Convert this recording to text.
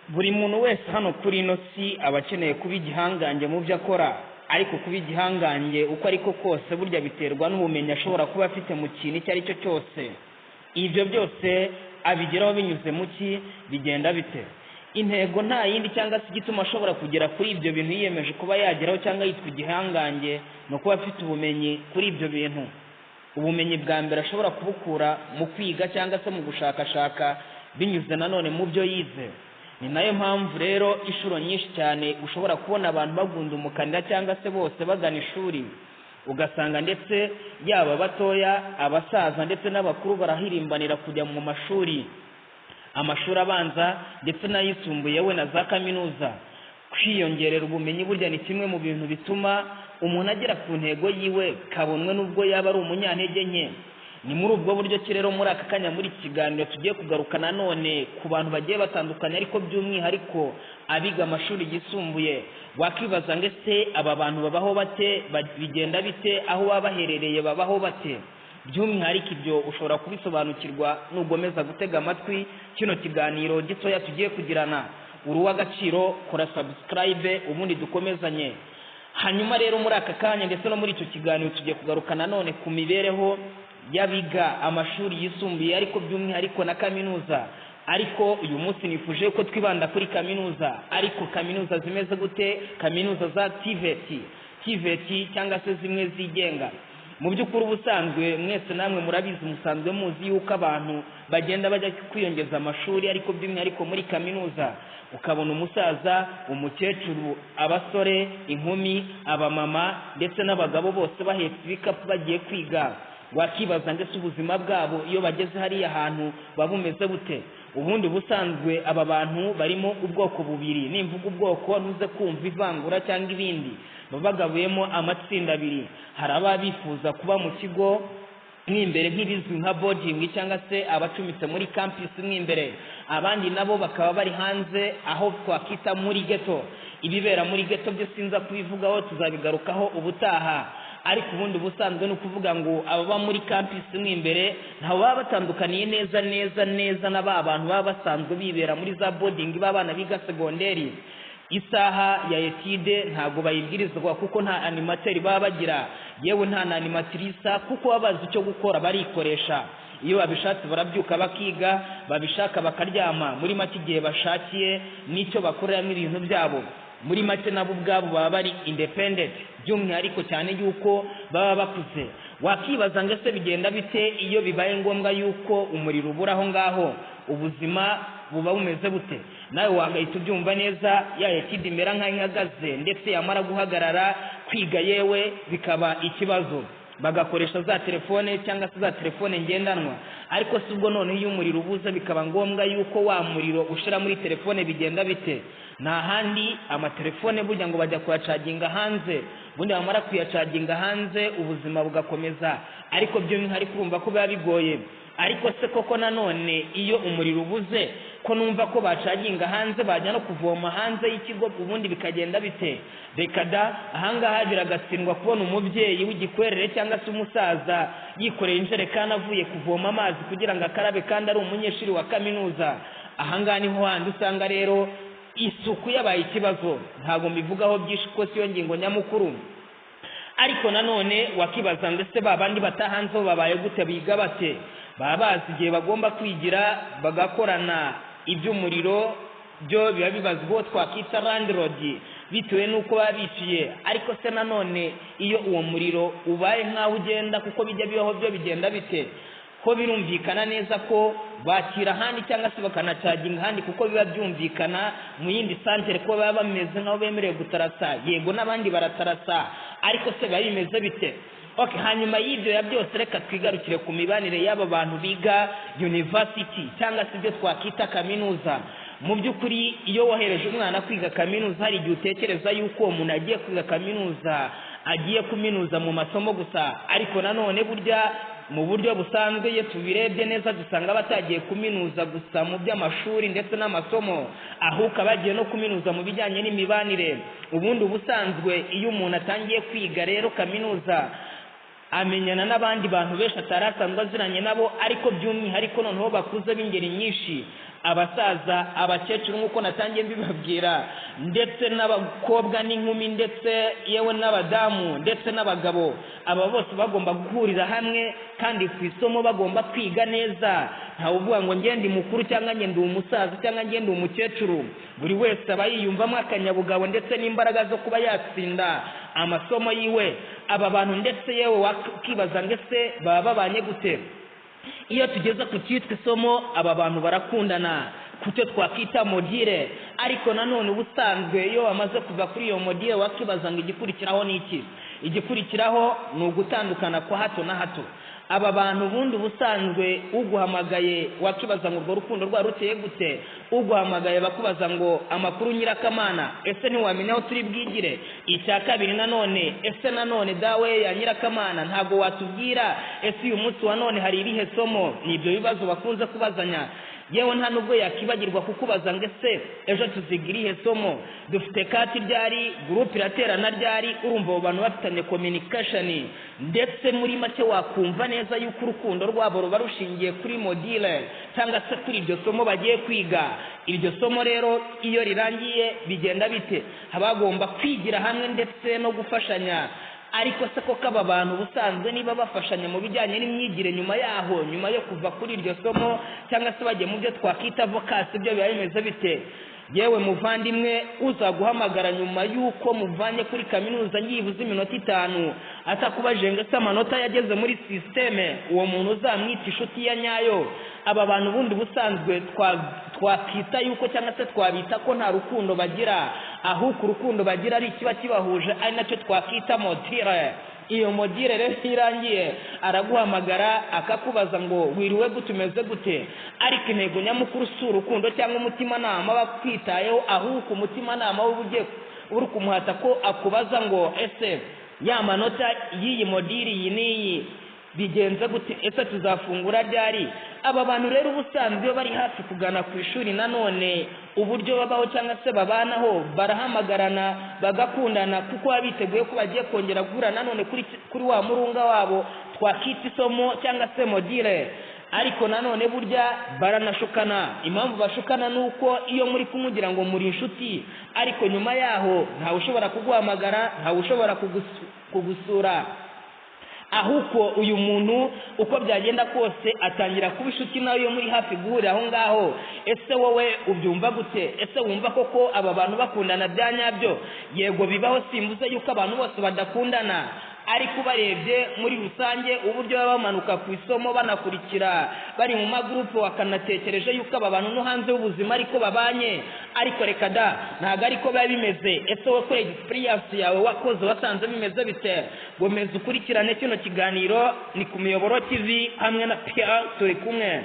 buri muntu wese hano kuri ino si aba akeneye kuba igihangange mu byo akora, ariko kuba igihangange uko ariko kose burya biterwa n'ubumenyi ashobora kuba afite mu kintu icyo ari cyo cyose. Ibyo byose abigeraho binyuze mu ki, bigenda bite? Intego nta yindi cyangwa se igituma ashobora kugera kuri ibyo bintu yiyemeje kuba yageraho cyangwa yitwa igihangange no kuba afite ubumenyi kuri ibyo bintu. Ubumenyi bwa mbere ashobora kubukura mu kwiga cyangwa se mu gushakashaka binyuze nanone mu byo yize. Ni nayo mpamvu rero inshuro nyinshi cyane ushobora kubona abantu bagundumukanira cyangwa se bose bagana ishuri, ugasanga ndetse yaba batoya, abasaza ndetse n'abakuru barahirimbanira kujya mu mashuri, amashuri abanza ndetse n'ayisumbuye we na za kaminuza. Kwiyongerera ubumenyi burya ni kimwe mu bintu bituma umuntu agera ku ntego yiwe kabonwe n'ubwo yaba ari umunyantege nke. Ni muri ubwo buryo ki rero muri aka kanya muri kiganiro tugiye kugaruka nanone ku bantu bagiye batandukanye, ariko by'umwihariko abiga amashuri yisumbuye. Wakibaza ngo ese aba bantu babaho bate, bigenda bite, aho baba baherereye babaho bate? By'umwihariko ibyo ushobora kubisobanukirwa nugomeza gutega amatwi kino kiganiro gitoya tugiye kugirana. Uruw'agaciro, kora subscribe ubundi dukomezanye. Hanyuma rero muri aka kanya ndetse no muri icyo kiganiro tugiye kugaruka nanone ku mibereho y'abiga amashuri yisumbuye ariko by'umwihariko na kaminuza. Ariko uyu munsi nifuje ko twibanda kuri kaminuza, ariko kaminuza zimeze gute? Kaminuza za TVET cyangwa se zimwe zigenga. Mu by'ukuri ubusanzwe mwese namwe murabizi, musanzwe muzi yuko abantu bagenda bajya kwiyongeza amashuri, ariko by'umwihariko muri kaminuza ukabona umusaza, umukecuru, abasore, inkumi, abamama ndetse n'abagabo bose bahetse ibikapu bagiye kwiga. Wakibaza ndetse ubuzima bwabo iyo bageze hariya hantu babumeze bute? Ubundi busanzwe aba bantu barimo ubwoko bubiri. Nimvuga ubwoko ntuze kumva ivangura cyangwa ibindi, babagabuyemo amatsinda abiri. Hari ababifuza kuba mu kigo mwimbere nk'ibizwi nka boarding cyangwa se abacumitse muri campus mwimbere, abandi nabo bakaba bari hanze aho twakita muri ghetto. Ibibera muri ghetto byo sinza kubivugaho, tuzabigarukaho ubutaha. Ariko ubundi busanzwe no kuvuga ngo ababa muri campus mwimbere ntaho baba batandukaniye neza na ba bantu baba basanzwe bibera muri za boarding b'abana biga segonderi. Isaha ya etide ntago bayibwirizwa kuko nta animateur baba bagira, yewe nta na animatrice kuko babazi icyo gukora barikoresha. Iyo babishatse barabyuka bakiga, babishaka bakaryama. Muri make igihe bashakiye nicyo bakoreramo ibintu byabo. Muri make nabo ubwabo baba bari independent, by'umwihariko cyane yuko baba bakuze. Wakibaza ngo ese bigenda bite iyo bibaye ngombwa yuko umuriro ubura aho ngaho, ubuzima buba bumeze bute? Nawe wagahita ubyumva neza, ya etide imera nkaho ihagaze ndetse yamara guhagarara kwiga yewe bikaba ikibazo. Bagakoresha za telefone cyangwa se za telefone ngendanwa. Ariko si ubwo none iyo umuriro ubuze bikaba ngombwa yuko wa muriro ushira muri telefone, bigenda bite? Nta handi amatelefone burya ngo bajya kuyacaginga hanze, ubundi bamara kuyacaginga hanze ubuzima bugakomeza. Ariko by'umwihariko urumva ko biba bigoye. Ariko se koko nanone iyo umuriro ubuze ko numva ko bacaginga hanze, bajya no kuvoma hanze y'ikigo, ubundi bikagenda bite? Reka da, ahangaha biragatsindwa kubona umubyeyi w'igikwerere cyangwa se umusaza yikoreye injerekani avuye kuvoma amazi kugira ngo akarabe kandi ari umunyeshuri wa kaminuza. Ahangaha niho handi usanga rero isuku yabaye ikibazo. Ntago mbivugaho byinshi ko siyo ngingo nyamukuru. Ariko nanone wakibaza ngo ese babandi batahanze babaye gute, biga bate? Baba bazi igihe bagomba kwigira bagakorana iby'umuriro, byo biba bibazwa twakita landlord bitewe nuko babiciye. Ariko se nanone iyo uwo muriro ubaye nkaho ugenda, kuko bijya bibaho, byo bigenda bite? Ko birumvikana neza ko bakira handi cyangwa se bakanacaginga handi, kuko biba byumvikana mu yindi santere ko baba bameze nkaho bemerewe gutarasa. Yego n'abandi baratarasa, ariko se bari bimeze bite? Okay, hanyuma y'ibyo ya byose reka twigarukire ku mibanire y'aba bantu biga university cyangwa se ibyo twakita kaminuza. Mu by'ukuri iyo wohereje umwana kwiga kaminuza, hari igihe utekereza yuko umuntu agiye kwiga kaminuza agiye kuminuza mu masomo gusa. Ariko nanone burya mu buryo busanzwe iyo tubirebye neza dusanga batagiye kuminuza gusa mu by'amashuri ndetse n'amasomo, ahubwo bagiye no kuminuza mu bijyanye n'imibanire. Ubundi ubusanzwe iyo umuntu atangiye kwiga rero kaminuza, amenyana n'abandi bantu benshi atari asanzwe aziranye nabo, ariko by'umwihariko noneho bakuze b'ingeri nyinshi, abasaza, abakecuru nk'uko natangiye mbibabwira, ndetse n'abakobwa n'inkumi, ndetse yewe n'abadamu, ndetse n'abagabo. Aba bose bagomba guhurira hamwe kandi ku isomo bagomba kwiga neza. Ntawe uvuga ngo ngende mukuru cyangwa ngende umusaza cyangwa ngende umukecuru. Buri wese aba yiyumvamo akanyabugabo ndetse n'imbaraga zo kuba yatsinda amasomo yiwe. Aba bantu ndetse yewe wakibaza ngo ese baba babanye gute? Iyo tugeze ku cyitwa isomo, aba bantu barakundana kucyo twakita modire, ariko nanone ubusanzwe iyo bamaze kuva kuri iyo modire wakibaza ngo igikurikiraho ni iki? Igikurikiraho ni ugutandukana kwa hato na hato. Aba bantu bundi ubusanzwe uguhamagaye wakibaza ngo urwo rukundo rwa ruteye gute? Uguhamagaye bakubaza ngo amakuru nyirakamana, ese ntiwamenya aho turi bwigire? Icya kabiri nanone, ese nanone dawe ya nyirakamana ntago watubwira ese uyu munsi wa none hari irihe somo? Ni ibyo bibazo bakunze kubazanya. Yewe nta nubwo yakibagirwa kukubaza ngo ese ejo tuzigira ihe somo, dufite kati ryari, groupe iraterana ryari. Urumva abo bantu bafitanye communication, ndetse muri make wakumva neza yuko urukundo rwabo ruba rushingiye kuri modile cyangwa se kuri iryo somo bagiye kwiga. Iryo somo rero iyo rirangiye bigenda bite? Habagomba kwigira hamwe ndetse no gufashanya. Ariko se koko aba bantu busanzwe niba bafashanya mu bijyanye n'imyigire nyuma yaho, nyuma yo kuva kuri iryo somo cyangwa se bagiye mu byo twakita vocation, ibyo biba bimeze bite? Yewe muvandimwe, uzaguhamagara nyuma yuko muvanye kuri kaminuza nyibuze iminota 5 atakubaje ngo se amanota yageze muri systeme, uwo muntu uzamwita inshuti ya nyayo. Aba bantu bundi busanzwe twakita yuko cyangwa se twabita ko nta rukundo bagira, ahubwo urukundo bagira ari kiba kibahuje, ari nacyo twakita modire. Iyo modire rero irangiye araguhamagara akakubaza ngo wiriwe gutumeze gute, ariko intego nyamukuru si urukundo cyangwa umutima nama bakwitayeho, ahubwo umutima nama w'ubugiye uri kumuhata ko akubaza ngo ese ya manota y'iyi modire iyi n'iyi bigenze gute, ese tuzafungura ryari? Aba bantu rero ubusanzwe bari hafi kugana ku ishuri, nanone uburyo babaho cyangwa se babanaho barahamagarana bagakundana, kuko babiteguye ko bagiye kongera guhura nanone kuri wa murunga wabo twakita isomo cyangwa se modire. Ariko nanone burya baranashukana. Impamvu bashukana nuko iyo muri kumugira ngo muri inshuti, ariko nyuma yaho ntawe ushobora kuguhamagara, ntawe ushobora kugusura, ahubwo uyu muntu uko byagenda kose atangira kuba inshuti nawe iyo muri hafi guhurira aho ngaho. Ese wowe ubyumva gute? Ese wumva koko aba bantu bakundana bya nyabyo? Yego bibaho, simvuze yuko abantu bose badakundana, ariko barebye muri rusange uburyo baba bamanuka ku isomo banakurikira bari mu magrupe, wakanatekereje yuko aba bantu no hanze y'ubuzima ariko babanye. Ariko reka da, ntago ariko biba bimeze. Ese wowe kuri experience yawe wakoze wasanze bimeze bite? Gomeza ukurikirane kino kiganiro, ni ku Miyoboro TV hamwe na Pierre turi kumwe.